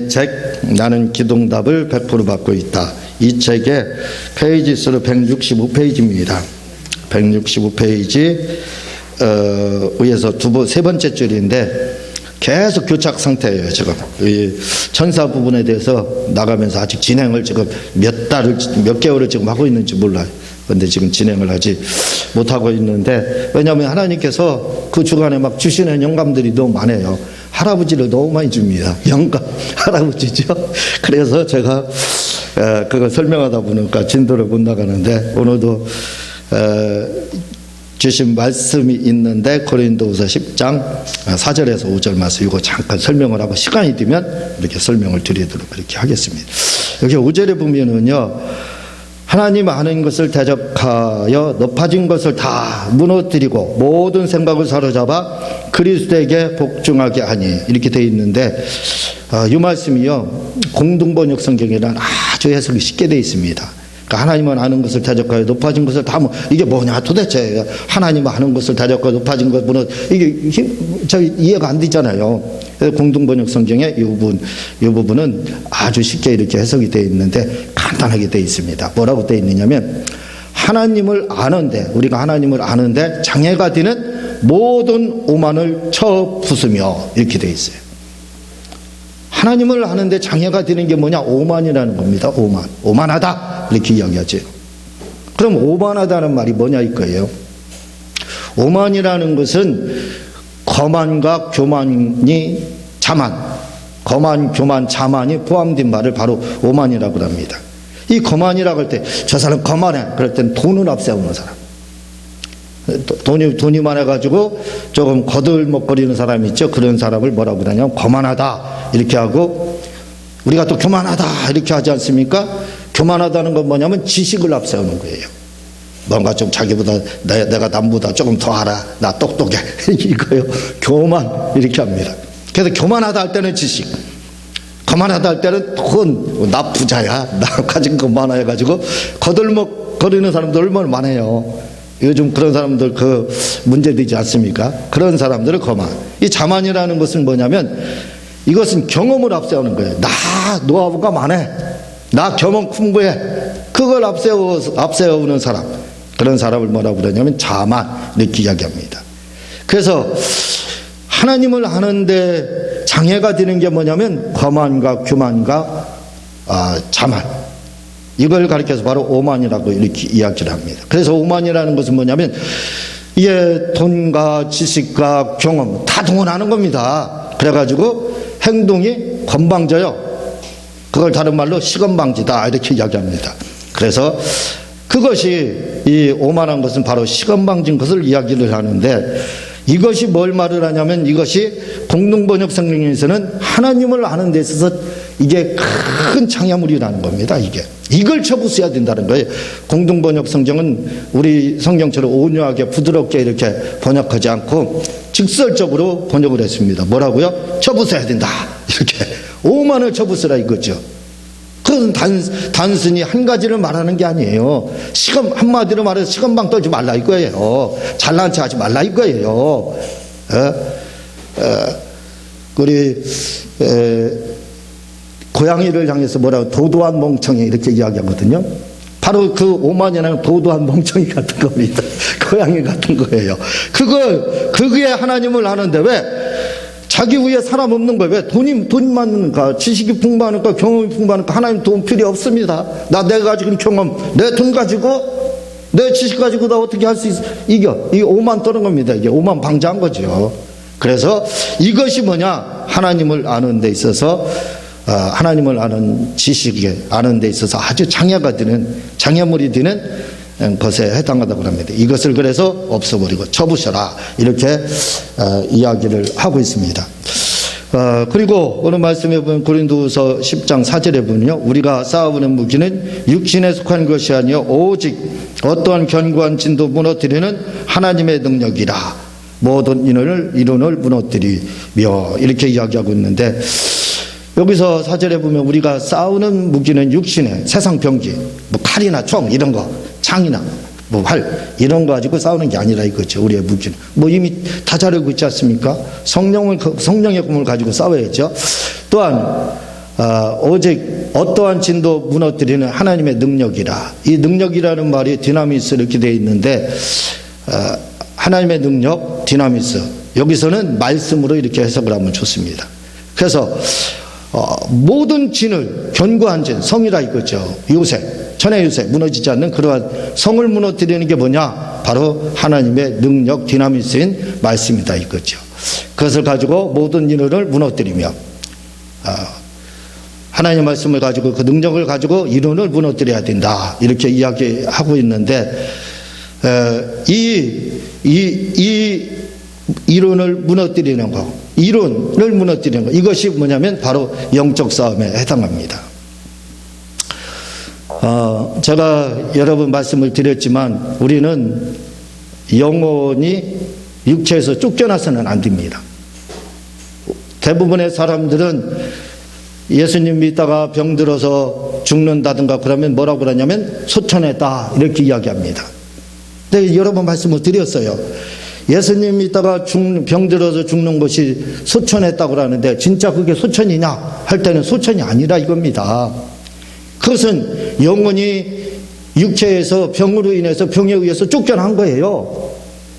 책 나는 기도응답을 100% 받고 있다. 이 책의 페이지 수로 165페이지입니다. 165페이지 위에서 세 번째 줄인데 계속 교착 상태예요. 지금 이 천사 부분에 대해서 나가면서 아직 진행을 지금 몇 개월을 지금 하고 있는지 몰라요. 그런데 지금 진행을 하지 못하고 있는데, 왜냐하면 하나님께서 그 주간에 막 주시는 영감들이 너무 많아요. 할아버지를 너무 많이 줍니다. 영감 할아버지죠. 그래서 제가 그걸 설명하다 보니까 진도를 못 나가는데, 오늘도 주신 말씀이 있는데 고린도후서 10장 4절에서 5절 말씀, 이거 잠깐 설명을 하고 시간이 되면 이렇게 설명을 드리도록 그렇게 하겠습니다. 여기 5절에 보면은요, 하나님 아는 것을 대적하여 높아진 것을 다 무너뜨리고 모든 생각을 사로잡아 그리스도에게 복종하게 하니, 이렇게 되어 있는데, 이 말씀이요 공동번역 성경에는 아주 해석이 쉽게 되어 있습니다. 그러니까 하나님은 아는 것을 대적하여 높아진 것을 다 이게 뭐냐 도대체, 하나님 아는 것을 대적하여 높아진 것 이게 이해가 안 되잖아요. 공동번역 성경의 이 부분은 아주 쉽게 이렇게 해석이 되어 있는데 간단하게 되어 있습니다. 뭐라고 되어 있느냐면, 하나님을 아는데, 우리가 하나님을 아는데 장애가 되는 모든 오만을 쳐 부수며, 이렇게 되어 있어요. 하나님을 아는데 장애가 되는 게 뭐냐? 오만이라는 겁니다. 오만하다 이렇게 이야기하죠. 그럼 오만하다는 말이 뭐냐 이거예요. 오만이라는 것은 거만과 교만이 거만, 교만, 자만이 포함된 말을 바로 오만이라고 합니다. 이 거만이라고 할 때, 저 사람 거만해, 그럴 땐 돈을 앞세우는 사람, 돈이 많아가지고 조금 거들먹거리는 사람이 있죠. 그런 사람을 뭐라고 하냐면 거만하다 이렇게 하고, 우리가 또 교만하다 이렇게 하지 않습니까? 교만하다는 건 뭐냐면 지식을 앞세우는 거예요. 뭔가 좀 자기보다 내가 남보다 조금 더 알아, 나 똑똑해 이거요. 교만 이렇게 합니다. 그래서 교만하다 할 때는 지식, 거만하다 할 때는 돈, 나 부자야, 나 가진 거 많아 해가지고 거들먹거리는 사람들 얼마나 많아요. 요즘 그런 사람들 문제되지 않습니까? 그런 사람들을 거만. 이 자만이라는 것은 뭐냐면, 이것은 경험을 앞세우는 거예요. 나 노하우가 많아, 나 경험 풍부해, 그걸 앞세우는 사람, 그런 사람을 뭐라고 그러냐면 자만 이렇게 이야기합니다. 그래서 하나님을 아는데 장애가 되는 게 뭐냐면 거만과 교만과 자만, 이걸 가리켜서 바로 오만이라고 이렇게 이야기를 합니다. 그래서 오만이라는 것은 뭐냐면, 이게 돈과 지식과 경험 다 동원하는 겁니다. 그래가지고 행동이 건방져요. 그걸 다른 말로 시건방지다 이렇게 이야기합니다. 그래서 그것이, 이 오만한 것은 바로 시건방진 것을 이야기를 하는데, 이것이 뭘 말을 하냐면, 이것이 공동번역 성경에서는 하나님을 아는 데 있어서 이게 큰 장애물이라는 겁니다. 이걸 쳐부숴야 된다는 거예요. 공동번역 성경은 우리 성경처럼 온유하게 부드럽게 이렇게 번역하지 않고 직설적으로 번역을 했습니다. 뭐라고요? 쳐부숴야 된다, 이렇게. 오만을 쳐부수라 이거죠. 그건 단순히 한 가지를 말하는 게 아니에요. 한마디로 말해서 시건방 떨지 말라 이거예요. 잘난 체 하지 말라 이거예요. 우리 고양이를 향해서 뭐라고, 도도한 멍청이 이렇게 이야기하거든요. 바로 그 오만이라는 도도한 멍청이 같은 겁니다. 고양이 같은 거예요. 그게 하나님을 아는데, 왜 자기 위에 사람 없는 거예요? 왜 돈이 많으니까, 지식이 풍부하니까, 경험이 풍부하니까 하나님 도움 필요 없습니다. 내가 가지고 경험, 내 돈 가지고, 내 지식 가지고 나 어떻게 할 수 있어? 이게 오만 떠는 겁니다. 이게 오만 방지한 거죠. 그래서 이것이 뭐냐? 하나님을 아는 데 있어서, 하나님을 아는 지식에 아는 데 있어서 아주 장애물이 되는 것에 해당하다고 합니다. 이것을 그래서 없애버리고 쳐부셔라 이렇게 이야기를 하고 있습니다. 그리고 오늘 말씀해 보면 고린도후서 10장 4절에 보면요, 우리가 싸우는 무기는 육신에 속한 것이 아니요 오직 어떠한 견고한 진도 무너뜨리는 하나님의 능력이라, 모든 이론을 무너뜨리며, 이렇게 이야기하고 있는데, 여기서 4절에 보면 우리가 싸우는 무기는 육신의 세상 병기, 칼이나 총 이런 거, 창이나 활 이런 거 가지고 싸우는 게 아니라 이거죠. 우리의 무기는 이미 다 잘 알고 있지 않습니까? 성령의 검을 가지고 싸워야죠. 또한 오직 어떠한 진도 무너뜨리는 하나님의 능력이라. 이 능력이라는 말이 디나미스 이렇게 되어 있는데 하나님의 능력, 디나미스. 여기서는 말씀으로 이렇게 해석을 하면 좋습니다. 그래서 모든 진을 견고한 진, 성이라 이거죠. 요새, 천의 요새, 무너지지 않는 그러한 성을 무너뜨리는 게 뭐냐? 바로 하나님의 능력, 디나미스인 말씀이다 이거죠. 그것을 가지고 모든 이론을 무너뜨리며 하나님의 말씀을 가지고 그 능력을 가지고 이론을 무너뜨려야 된다 이렇게 이야기하고 있는데 이 이론을 무너뜨리는 것, 이론을 무너뜨리는 것, 이것이 뭐냐면 바로 영적 싸움에 해당합니다. 제가 여러 번 말씀을 드렸지만 우리는 영혼이 육체에서 쫓겨나서는 안 됩니다. 대부분의 사람들은 예수님 믿다가 병들어서 죽는다든가 그러면 뭐라고 그러냐면 소천했다 이렇게 이야기합니다. 근데 여러 번 말씀을 드렸어요. 예수님 믿다가 병들어서 죽는 것이 소천했다고 그러는데 진짜 그게 소천이냐 할 때는 소천이 아니라 이겁니다. 그것은 영혼이 육체에서 병으로 인해서 병에 의해서 쫓겨난 거예요.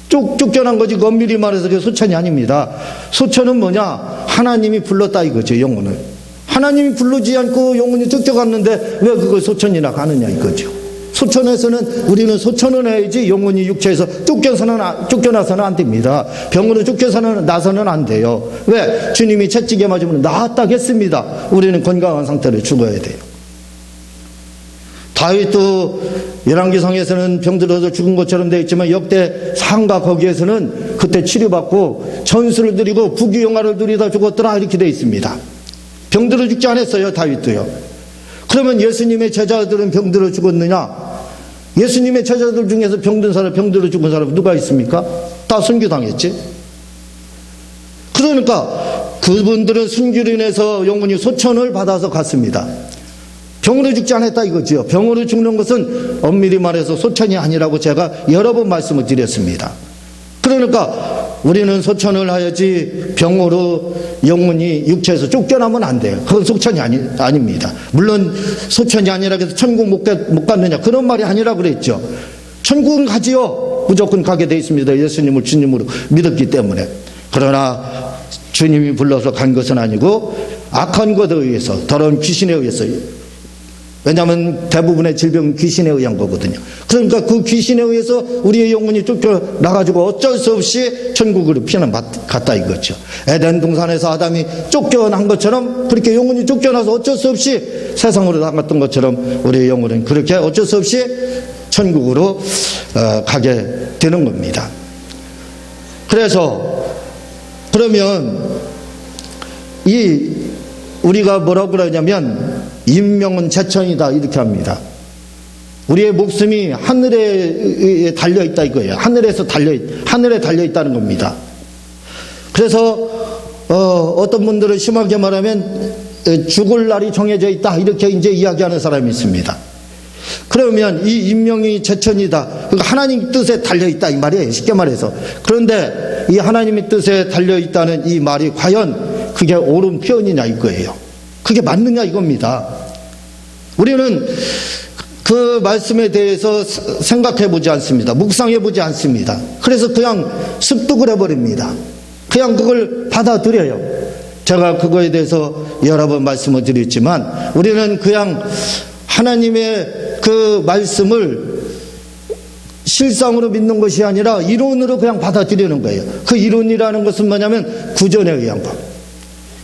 쫓겨난 거지 엄밀히 말해서 그게 소천이 아닙니다. 소천은 뭐냐? 하나님이 불렀다 이거죠. 영혼을 하나님이 부르지 않고 영혼이 쫓겨갔는데 왜 그걸 소천이라 하느냐 이거죠. 소천에서는 우리는 소천을 해야지 영혼이 육체에서 쫓겨나서는 안 됩니다. 병으로 쫓겨나서는 안 돼요. 왜? 주님이 채찍에 맞으면 나았다겠습니다. 우리는 건강한 상태로 죽어야 돼요. 다윗도 열왕기상에서는 병들어서 죽은 것처럼 되어 있지만 역대 상가 거기에서는 그때 치료받고 전수를 드리고 부귀영화를 누리다 죽었더라 이렇게 되어 있습니다. 병들어 죽지 않았어요. 다윗도요. 그러면 예수님의 제자들은 병들어 죽었느냐? 예수님의 제자들 중에서 병들어 죽은 사람 누가 있습니까? 다 순교당했지. 그러니까 그분들은 순교로 인해서 영혼이 소천을 받아서 갔습니다. 병으로 죽지 않았다 이거죠. 병으로 죽는 것은 엄밀히 말해서 소천이 아니라고 제가 여러 번 말씀을 드렸습니다. 그러니까 우리는 소천을 하야지 병으로 영혼이 육체에서 쫓겨나면 안 돼요. 그건 소천이 아닙니다. 물론 소천이 아니라 해서 천국 못 갔느냐 그런 말이 아니라 그랬죠. 천국은 가지요. 무조건 가게 돼 있습니다. 예수님을 주님으로 믿었기 때문에. 그러나 주님이 불러서 간 것은 아니고 악한 것에 의해서, 더러운 귀신에 의해서. 왜냐하면 대부분의 질병은 귀신에 의한 거거든요. 그러니까 그 귀신에 의해서 우리의 영혼이 쫓겨나가지고 어쩔 수 없이 천국으로 피난갔다 이거죠. 에덴 동산에서 아담이 쫓겨난 것처럼 그렇게 영혼이 쫓겨나서 어쩔 수 없이 세상으로 나갔던 것처럼 우리의 영혼은 그렇게 어쩔 수 없이 천국으로 가게 되는 겁니다. 그래서 그러면 우리가 뭐라고 그러냐면 인명은 제천이다 이렇게 합니다. 우리의 목숨이 하늘에 달려있다 이거예요. 하늘에 달려있다는 겁니다. 그래서 어떤 분들은 심하게 말하면 죽을 날이 정해져 있다 이렇게 이제 이야기하는 사람이 있습니다. 그러면 이 인명이 제천이다. 그러니까 하나님 뜻에 달려있다 이 말이에요. 쉽게 말해서. 그런데 이 하나님의 뜻에 달려있다는 이 말이 과연 그게 옳은 표현이냐 이거예요. 그게 맞느냐 이겁니다. 우리는 그 말씀에 대해서 생각해 보지 않습니다. 묵상해 보지 않습니다. 그래서 그냥 습득을 해버립니다. 그냥 그걸 받아들여요. 제가 그거에 대해서 여러 번 말씀을 드렸지만 우리는 그냥 하나님의 그 말씀을 실상으로 믿는 것이 아니라 이론으로 그냥 받아들이는 거예요. 그 이론이라는 것은 뭐냐면 구전에 의한 것.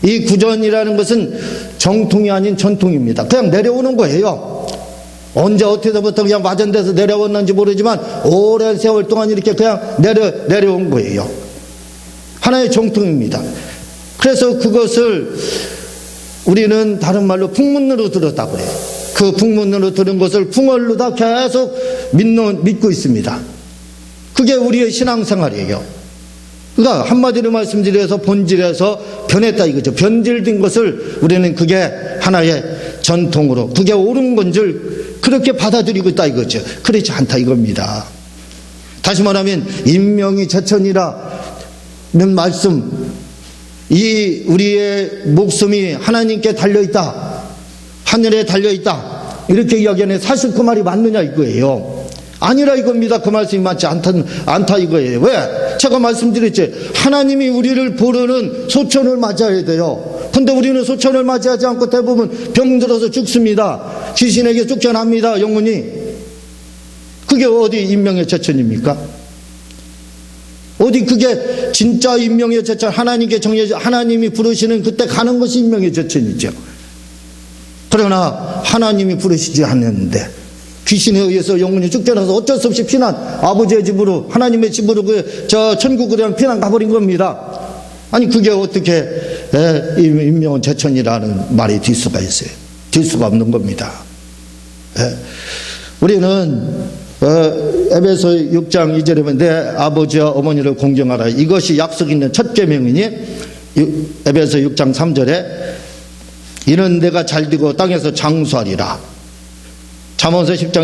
이 구전이라는 것은 정통이 아닌 전통입니다. 그냥 내려오는 거예요. 언제 어디서부터 그냥 와전돼서 내려왔는지 모르지만 오랜 세월 동안 이렇게 그냥 내려온 거예요. 하나의 정통입니다. 그래서 그것을 우리는 다른 말로 풍문으로 들었다고 해요. 그 풍문으로 들은 것을 풍월로 다 계속 믿고 있습니다. 그게 우리의 신앙생활이에요. 그러니까 한마디로 말씀드려서 본질에서 변했다 이거죠. 변질된 것을 우리는 그게 하나의 전통으로 그게 옳은 건 줄 그렇게 받아들이고 있다 이거죠. 그렇지 않다 이겁니다. 다시 말하면 인명이 제천이라는 말씀 이 우리의 목숨이 하나님께 달려있다, 하늘에 달려있다, 이렇게 이야기하는 사실 그 말이 맞느냐 이거예요. 아니라 이겁니다. 그 말씀이 맞지 않다 이거예요. 왜? 제가 말씀드렸지, 하나님이 우리를 부르는 소천을 맞아야 돼요. 근데 우리는 소천을 맞이하지 않고 대부분 병들어서 죽습니다. 귀신에게 쫓겨납니다. 영혼이. 그게 어디 인명의 제천입니까? 어디 그게 진짜 인명의 제천, 하나님께 정해져 하나님이 부르시는 그때 가는 것이 인명의 제천이죠. 그러나 하나님이 부르시지 않는데 귀신에 의해서 영혼이 쫓겨나서 어쩔 수 없이 피난, 아버지의 집으로, 하나님의 집으로 저 천국으로 피난 가버린 겁니다. 아니 그게 어떻게 인명은 제천이라는 말이 될 수가 있어요? 될 수가 없는 겁니다. 우리는 에베소 6장 2절에 보면 내 아버지와 어머니를 공경하라, 이것이 약속 있는 첫 계명이니, 에베소 6장 3절에 이는 내가 잘되고 땅에서 장수하리라. 잠언서 10장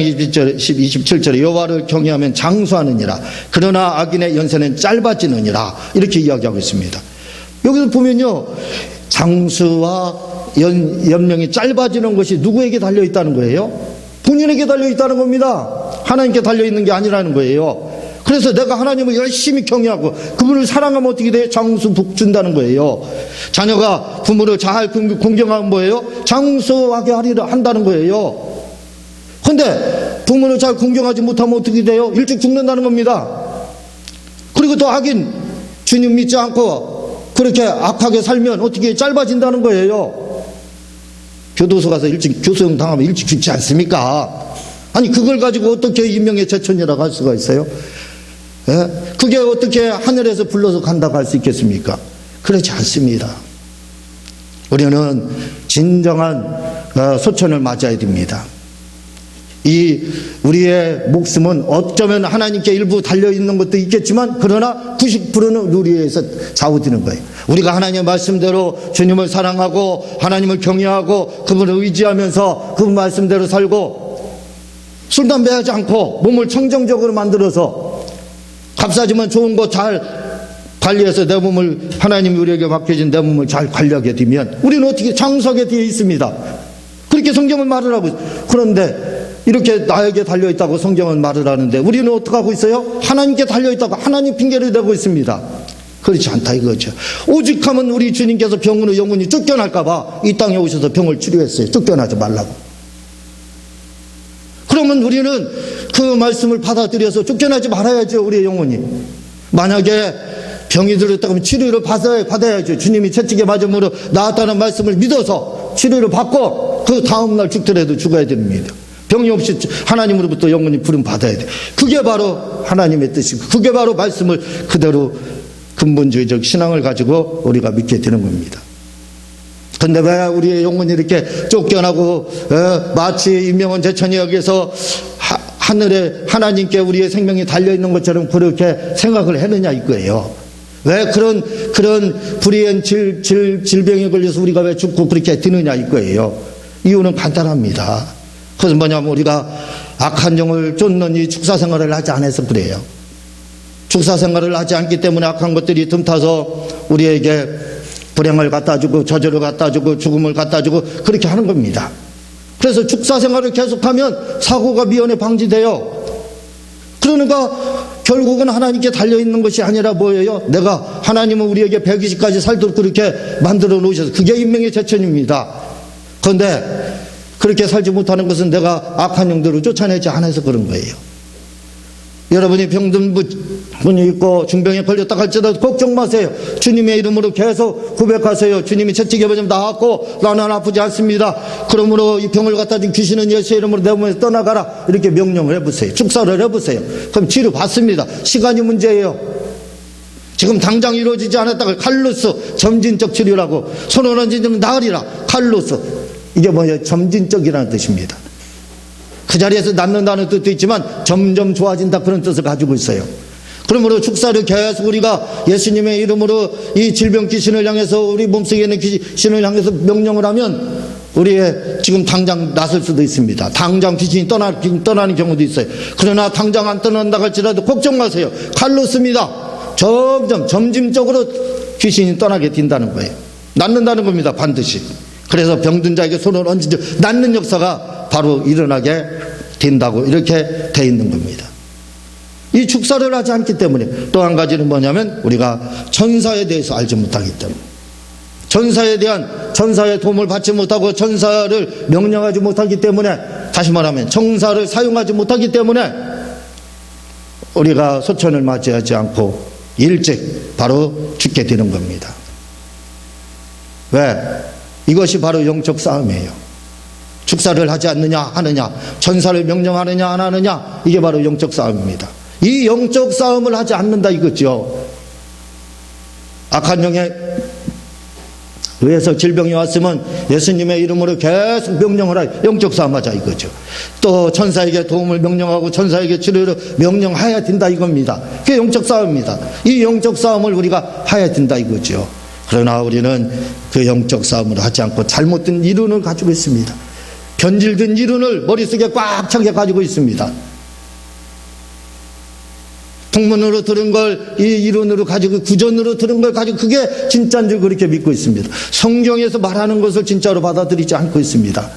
27절에 여호와를 경외하면 장수하느니라. 그러나 악인의 연세는 짧아지느니라. 이렇게 이야기하고 있습니다. 여기서 보면요, 장수와 연명이 짧아지는 것이 누구에게 달려있다는 거예요? 본인에게 달려있다는 겁니다. 하나님께 달려있는 게 아니라는 거예요. 그래서 내가 하나님을 열심히 경외하고 그분을 사랑하면 어떻게 돼요? 장수 복 준다는 거예요. 자녀가 부모를 잘 공경하면 뭐예요? 장수하게 하리라 한다는 거예요. 근데 부모를 잘 공경하지 못하면 어떻게 돼요? 일찍 죽는다는 겁니다. 그리고 또 악인, 주님 믿지 않고 그렇게 악하게 살면 어떻게 짧아진다는 거예요. 교도소 가서 일찍 교수형 당하면 일찍 죽지 않습니까? 아니 그걸 가지고 어떻게 인명의 제천이라고 할 수가 있어요? 예? 그게 어떻게 하늘에서 불러서 간다고 할 수 있겠습니까? 그렇지 않습니다. 우리는 진정한 소천을 맞아야 됩니다. 우리의 목숨은 어쩌면 하나님께 일부 달려있는 것도 있겠지만 그러나 90%는 우리에서 좌우되는 거예요. 우리가 하나님의 말씀대로 주님을 사랑하고 하나님을 경외하고 그분을 의지하면서 그분 말씀대로 살고 술 담배 하지 않고 몸을 청정적으로 만들어서 값싸지만 좋은 거 잘 관리해서 내 몸을, 하나님이 우리에게 맡겨진 내 몸을 잘 관리하게 되면 우리는 어떻게 장수하게 되어 있습니다. 그렇게 성경은 말을 하고 있어요. 그런데 이렇게 나에게 달려있다고 성경은 말을 하는데 우리는 어떻게 하고 있어요? 하나님께 달려있다고 하나님 핑계를 대고 있습니다. 그렇지 않다 이거죠. 오직 하면 우리 주님께서 병으로 영혼이 쫓겨날까봐 이 땅에 오셔서 병을 치료했어요. 쫓겨나지 말라고. 그러면 우리는 그 말씀을 받아들여서 쫓겨나지 말아야죠. 우리의 영혼이. 만약에 병이 들었다면 치료를 받아야죠. 주님이 채찍에 맞음으로 나았다는 말씀을 믿어서 치료를 받고 그 다음날 죽더라도 죽어야 됩니다. 병이 없이 하나님으로부터 영혼이 부름 받아야 돼. 그게 바로 하나님의 뜻이고 그게 바로 말씀을 그대로 근본주의적 신앙을 가지고 우리가 믿게 되는 겁니다. 근데 왜 우리의 영혼이 이렇게 쫓겨나고 마치 인명은 제천이 여기서 하늘에 하나님께 우리의 생명이 달려있는 것처럼 그렇게 생각을 했느냐 이거예요. 왜 그런 불의한 질병에 걸려서 우리가 왜 죽고 그렇게 되느냐 이거예요. 이유는 간단합니다. 그것은 뭐냐면 우리가 악한 영을 쫓는 이 축사생활을 하지 않아서 그래요. 축사생활을 하지 않기 때문에 악한 것들이 틈타서 우리에게 불행을 갖다주고 저주를 갖다주고 죽음을 갖다주고 그렇게 하는 겁니다. 그래서 축사생활을 계속하면 사고가 미연에 방지돼요. 그러니까 결국은 하나님께 달려있는 것이 아니라 뭐예요? 내가 하나님은 우리에게 120까지 살도록 그렇게 만들어 놓으셔서 그게 인명의 제천입니다. 그런데 그렇게 살지 못하는 것은 내가 악한 영들을 쫓아내지 않아서 그런 거예요. 여러분이 병든 분이 있고 중병에 걸렸다 할지라도 걱정 마세요. 주님의 이름으로 계속 고백하세요. 주님이 채찍에 맞으면 나았고 나는 아프지 않습니다. 그러므로 이 병을 갖다 준 귀신은 예수의 이름으로 내 몸에서 떠나가라. 이렇게 명령을 해보세요. 축사를 해보세요. 그럼 치료 받습니다. 시간이 문제예요. 지금 당장 이루어지지 않았다가 칼로스 점진적 치료라고 선언한 지 좀 나으리라. 칼로스. 이게 뭐예요? 점진적이라는 뜻입니다. 그 자리에서 낫는다는 뜻도 있지만 점점 좋아진다 그런 뜻을 가지고 있어요. 그러므로 축사를 계속 우리가 예수님의 이름으로 이 질병 귀신을 향해서 우리 몸속에 있는 귀신을 향해서 명령을 하면 우리의 지금 당장 나설 수도 있습니다. 당장 귀신이 떠나는 경우도 있어요. 그러나 당장 안 떠난다 할지라도 걱정 마세요. 칼로스입니다. 점점 점진적으로 귀신이 떠나게 된다는 거예요. 낫는다는 겁니다. 반드시. 그래서 병든 자에게 손을 얹은 낫는 역사가 바로 일어나게 된다고 이렇게 돼 있는 겁니다. 이 축사를 하지 않기 때문에 또 한 가지는 뭐냐면 우리가 천사에 대해서 알지 못하기 때문에 천사의 도움을 받지 못하고 천사를 명령하지 못하기 때문에 다시 말하면 천사를 사용하지 못하기 때문에 우리가 소천을 맞이하지 않고 일찍 바로 죽게 되는 겁니다. 왜? 이것이 바로 영적 싸움이에요. 축사를 하지 않느냐 하느냐, 천사를 명령하느냐 안 하느냐, 이게 바로 영적 싸움입니다. 이 영적 싸움을 하지 않는다 이거죠. 악한 영에 의해서 질병이 왔으면 예수님의 이름으로 계속 명령을 하여 영적 싸움하자 이거죠. 또 천사에게 도움을 명령하고 천사에게 치료를 명령해야 된다 이겁니다. 그게 영적 싸움입니다. 이 영적 싸움을 우리가 해야 된다 이거죠. 그러나 우리는 그 영적 싸움을 하지 않고 잘못된 이론을 가지고 있습니다. 변질된 이론을 머릿속에 꽉 차게 가지고 있습니다. 통문으로 들은 걸 이 이론으로 가지고 구전으로 들은 걸 가지고 그게 진짜인 줄 그렇게 믿고 있습니다. 성경에서 말하는 것을 진짜로 받아들이지 않고 있습니다.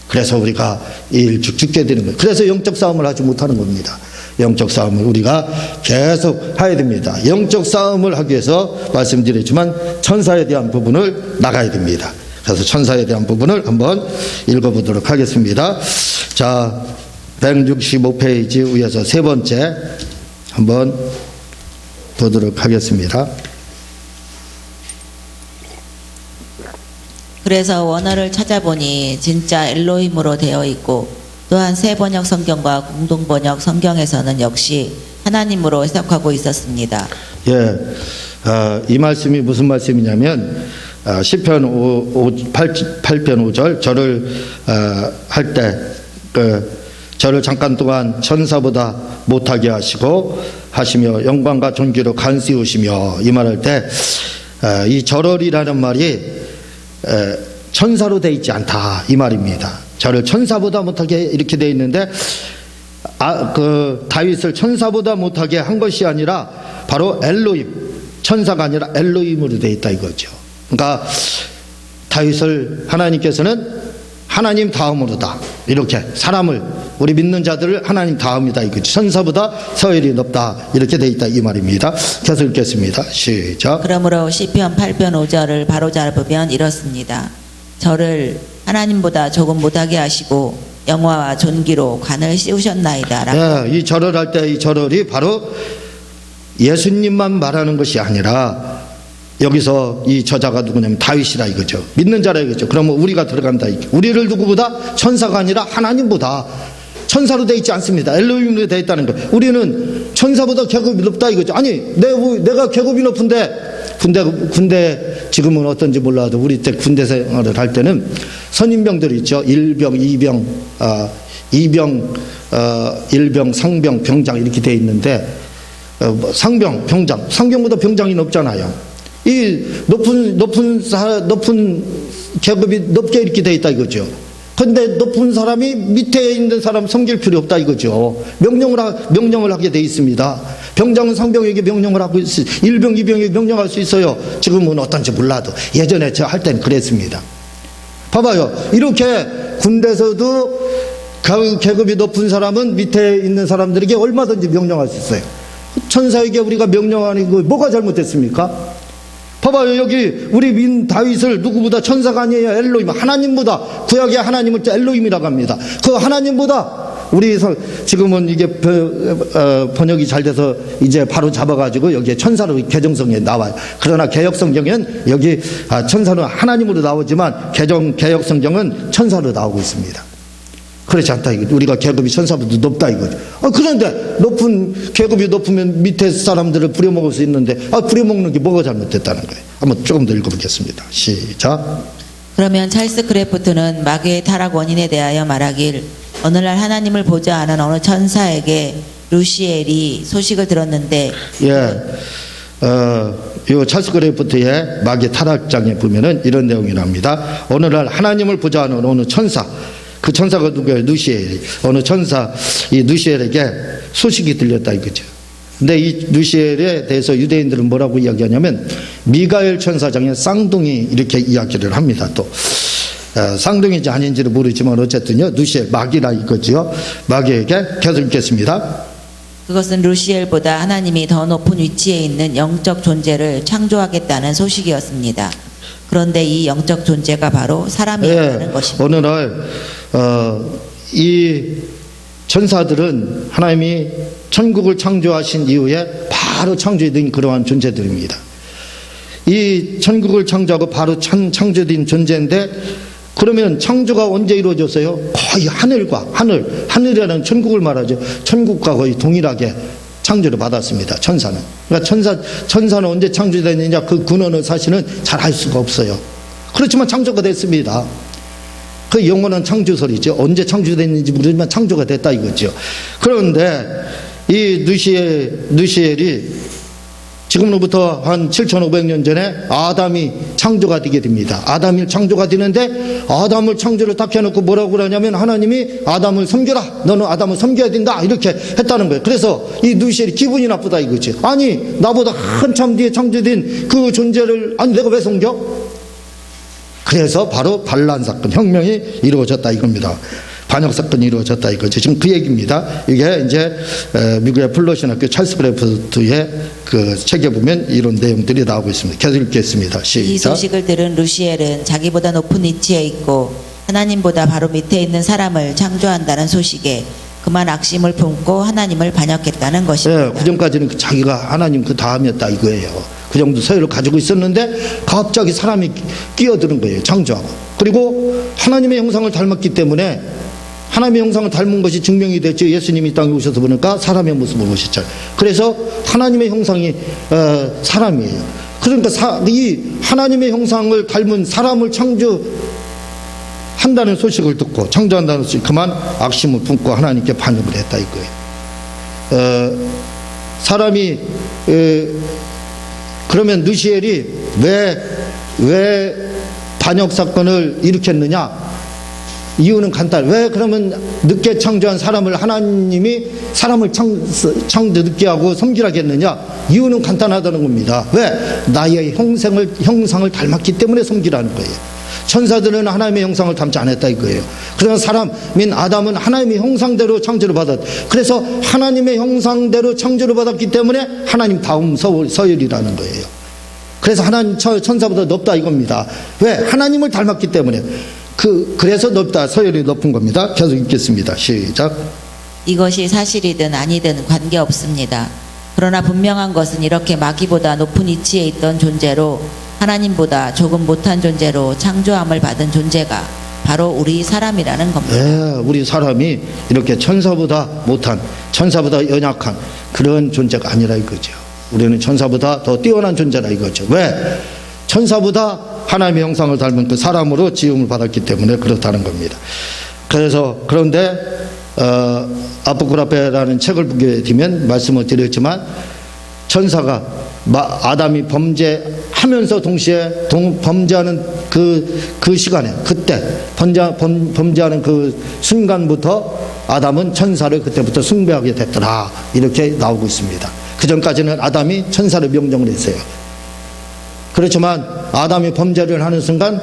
그래서 우리가 일찍 죽게 되는 거예요. 그래서 영적 싸움을 하지 못하는 겁니다. 영적 싸움을 우리가 계속 해야 됩니다. 영적 싸움을 하기 위해서 말씀드렸지만 천사에 대한 부분을 나가야 됩니다. 그래서 천사에 대한 부분을 한번 읽어보도록 하겠습니다. 자, 165페이지 위에서 세 번째 한번 보도록 하겠습니다. 그래서 원어를 찾아보니 진짜 엘로힘으로 되어 있고 또한 새 번역 성경과 공동 번역 성경에서는 역시 하나님으로 해석하고 있었습니다. 예, 이 말씀이 무슨 말씀이냐면 시편 8편 5절 절을 할 때 저를 잠깐 동안 천사보다 못하게 하시며 영광과 존귀로 간수우시며 이 말할 때 이 절을이라는 말이 천사로 되어 있지 않다 이 말입니다. 저를 천사보다 못하게 이렇게 되어 있는데 그 다윗을 천사보다 못하게 한 것이 아니라 바로 엘로힘, 천사가 아니라 엘로힘으로 되어 있다 이거죠. 그러니까 다윗을 하나님께서는 하나님 다음으로다 이렇게 사람을 우리 믿는 자들을 하나님 다음이다 이거죠. 천사보다 서열이 높다 이렇게 돼 있다 이 말입니다. 계속 읽겠습니다. 시작. 그러므로 시편 8편 5절을 바로잡으면 이렇습니다. 저를 하나님보다 조금 못하게 하시고 영화와 존귀로 관을 씌우셨나이다. 이 절을 할 때 이 절을이 바로 예수님만 말하는 것이 아니라 여기서 이 저자가 누구냐면 다윗이라 이거죠. 믿는 자라 이거죠. 그러면 우리가 들어간다 이거죠. 우리를 누구보다 천사가 아니라 하나님보다 천사로 되어 있지 않습니다. 엘로힘으로 되어 있다는 거. 우리는 천사보다 계급이 높다 이거죠. 아니 내가 계급이 높은데 군대 지금은 어떤지 몰라도 우리 때 군대 생활을 할 때는 선임병들이 있죠. 일병, 이병, 일병, 상병, 병장 이렇게 되어 있는데 상병, 병장, 상병보다 병장이 높잖아요. 이 높은 계급이 높게 이렇게 돼 있다 이거죠. 근데 높은 사람이 밑에 있는 사람 섬길 필요 없다 이거죠. 명령을 하게 돼 있습니다. 병장은 상병에게 명령을 하고 일병, 이병에게 명령할 수 있어요. 지금은 어떤지 몰라도 예전에 저 할 때는 그랬습니다. 봐봐요. 이렇게 군대에서도 계급이 높은 사람은 밑에 있는 사람들에게 얼마든지 명령할 수 있어요. 천사에게 우리가 명령하는 거 뭐가 잘못됐습니까? 봐봐요. 여기 우리 민 다윗을 누구보다 천사가 아니에요. 엘로힘, 하나님보다, 구약의 하나님을 엘로힘이라고 합니다. 그 하나님보다 우리 지금은 이게 번역이 잘 돼서 이제 바로 잡아가지고 여기에 천사로 개정성에 나와요. 그러나 개혁성경은 여기 천사는 하나님으로 나오지만 개혁성경은 천사로 나오고 있습니다. 그렇지 않다 이거죠. 우리가 계급이 천사보다 높다 이거죠. 그런데 계급이 높으면 밑에 사람들을 부려먹을 수 있는데 부려먹는 게 뭐가 잘못됐다는 거예요. 한번 조금 더 읽어보겠습니다. 시작. 그러면 찰스 크래프트는 마귀의 타락 원인에 대하여 말하길 오늘날 하나님을 보지 않은 어느 천사에게 루시엘이 소식을 들었는데 이 찰스 크래프트의 마귀의 타락장에 보면은 이런 내용이 납니다. 오늘날 하나님을 보지 않은 어느 천사, 그 천사가 누구예요? 누시엘. 어느 천사, 이 누시엘에게 소식이 들렸다 이거죠. 근데 이 루시엘에 대해서 유대인들은 뭐라고 이야기하냐면 미가엘 천사장의 쌍둥이 이렇게 이야기를 합니다. 또 쌍둥이인지 아닌지는 모르지만 어쨌든요 루시엘 마귀라 이거죠. 마귀에게 계속 읽겠습니다. 그것은 루시엘보다 하나님이 더 높은 위치에 있는 영적 존재를 창조하겠다는 소식이었습니다. 그런데 이 영적 존재가 바로 사람이었다는 것입니다. 어느 날 이 천사들은 하나님이 천국을 창조하신 이후에 바로 창조된 그러한 존재들입니다. 이 천국을 창조하고 바로 창조된 존재인데 그러면 창조가 언제 이루어졌어요? 거의 하늘과 하늘이라는 천국을 말하죠. 천국과 거의 동일하게 창조를 받았습니다. 천사는. 그러니까 천사는 언제 창조됐느냐 그 근원을 사실은 잘 알 수가 없어요. 그렇지만 창조가 됐습니다. 그 영원한 창조설이죠. 언제 창조됐는지 모르지만 창조가 됐다 이거죠. 그런데 이 누시엘이 지금로부터 한 7,500년 전에 아담이 창조가 되게 됩니다. 아담이 창조가 되는데 아담을 창조를 딱 해놓고 뭐라고 그러냐면 하나님이 아담을 섬겨라. 너는 아담을 섬겨야 된다. 이렇게 했다는 거예요. 그래서 이 누시엘이 기분이 나쁘다 이거지. 아니 나보다 한참 뒤에 창조된 그 존재를 아니 내가 왜 섬겨? 그래서 바로 반란 사건, 혁명이 이루어졌다 이겁니다. 반역 사건이 이루어졌다 이거죠. 지금 그 얘기입니다. 이게 이제 미국의 플러신학교 찰스 그래프트의 그 책에 보면 이런 내용들이 나오고 있습니다. 계속 읽겠습니다. 시작. 이 소식을 들은 루시엘은 자기보다 높은 위치에 있고 하나님보다 바로 밑에 있는 사람을 창조한다는 소식에 그만 악심을 품고 하나님을 반역했다는 것입니다. 네, 그 전까지는 자기가 하나님 그 다음이었다 이거예요. 그 정도 서열을 가지고 있었는데 갑자기 사람이 끼어드는 거예요. 창조하고. 그리고 하나님의 형상을 닮았기 때문에 하나님의 형상을 닮은 것이 증명이 됐죠. 예수님이 이 땅에 오셔서 보니까 사람의 모습을 보셨죠. 그래서 하나님의 형상이 사람이에요. 그러니까 이 하나님의 형상을 닮은 사람을 창조한다는 소식을 듣고 창조한다는 소식 그만 악심을 품고 하나님께 반역을 했다 이거예요. 사람이 그러면 누시엘이 왜 반역 사건을 일으켰느냐? 이유는 간단해. 왜 그러면 늦게 창조한 사람을 하나님이 사람을 창조 늦게 하고 섬기라겠느냐? 이유는 간단하다는 겁니다. 왜? 나의 형상을 닮았기 때문에 섬기라는 거예요. 천사들은 하나님의 형상을 닮지 않았다 이거예요. 그러나 사람인 아담은 하나님의 형상대로 창조를 받았다. 그래서 하나님의 형상대로 창조를 받았기 때문에 하나님 다음 서열이라는 거예요. 그래서 하나님 천사보다 높다 이겁니다. 왜? 하나님을 닮았기 때문에. 그래서 높다 서열이 높은 겁니다. 계속 읽겠습니다. 시작. 이것이 사실이든 아니든 관계없습니다. 그러나 분명한 것은 이렇게 마귀보다 높은 위치에 있던 존재로 하나님보다 조금 못한 존재로 창조함을 받은 존재가 바로 우리 사람이라는 겁니다. 네, 우리 사람이 이렇게 천사보다 못한, 천사보다 연약한 그런 존재가 아니라 이거죠. 우리는 천사보다 더 뛰어난 존재라 이거죠. 왜? 천사보다 하나님의 형상을 닮은 그 사람으로 지음을 받았기 때문에 그렇다는 겁니다. 그런데 아포크라페라는 책을 보게 되면 말씀을 드렸지만 천사가 아담이 범죄하면서 동시에 범죄하는 그 시간에 그때 범죄하는 그 순간부터 아담은 천사를 그때부터 숭배하게 됐더라 이렇게 나오고 있습니다. 그 전까지는 아담이 천사를 명령을 했어요. 그렇지만 아담이 범죄를 하는 순간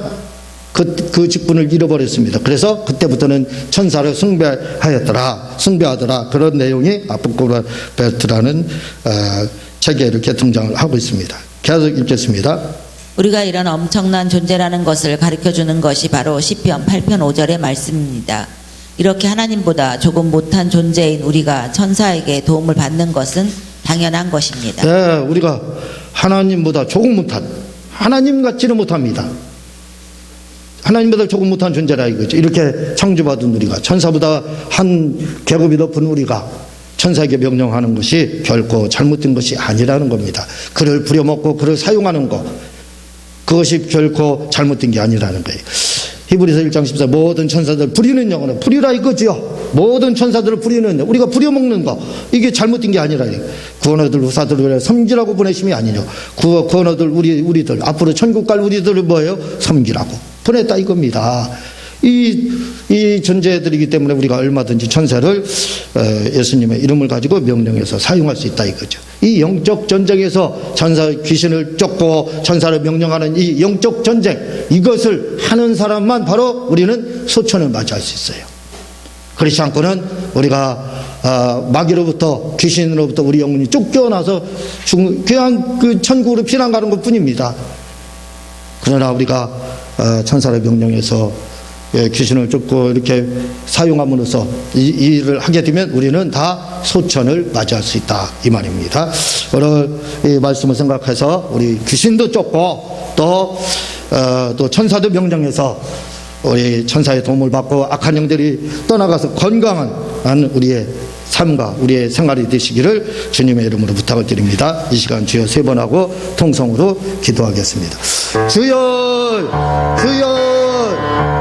그 직분을 잃어버렸습니다. 그래서 그때부터는 천사를 숭배하더라 그런 내용이 아포크라페라는 책에 이렇게 등장을 하고 있습니다. 계속 읽겠습니다. 우리가 이런 엄청난 존재라는 것을 가르쳐주는 것이 바로 시편 8편 5절의 말씀입니다. 이렇게 하나님보다 조금 못한 존재인 우리가 천사에게 도움을 받는 것은 당연한 것입니다. 네, 우리가 하나님보다 조금 못한, 하나님 같지는 못합니다. 하나님보다 조금 못한 존재라 이거죠. 이렇게 창조받은 우리가, 천사보다 한 계급이 높은 우리가 천사에게 명령하는 것이 결코 잘못된 것이 아니라는 겁니다. 그를 부려먹고 그를 사용하는 것, 그것이 결코 잘못된 게 아니라는 거예요. 히브리서 1장 14 모든 천사들 부리는 영혼은 부리라 이거지요. 모든 천사들을 부리는 우리가 부려먹는 거 이게 잘못된 게 아니라 구원 얻을 후사들을 섬기라고 보내심이 아니뇨. 구원 얻을 우리들 앞으로 천국 갈 우리들을 뭐예요? 섬기라고 보냈다 이겁니다. 이 존재들이기 때문에 우리가 얼마든지 천사를 예수님의 이름을 가지고 명령해서 사용할 수 있다 이거죠. 이 영적 전쟁에서 천사 귀신을 쫓고 천사를 명령하는 이 영적 전쟁, 이것을 하는 사람만 바로 우리는 소천을 맞이할 수 있어요. 그렇지 않고는 우리가 마귀로부터, 귀신으로부터 우리 영혼이 쫓겨나서 그냥 그 천국으로 피난 가는 것 뿐입니다. 그러나 우리가 천사를 명령해서 귀신을 쫓고 이렇게 사용함으로써 이 일을 하게 되면 우리는 다 소천을 맞이할 수 있다 이 말입니다. 오늘 이 말씀을 생각해서 우리 귀신도 쫓고 또 천사도 명령해서 우리 천사의 도움을 받고 악한 영들이 떠나가서 건강한 우리의 삶과 우리의 생활이 되시기를 주님의 이름으로 부탁을 드립니다. 이 시간 주여 3번 하고 통성으로 기도하겠습니다. 주여, 주여,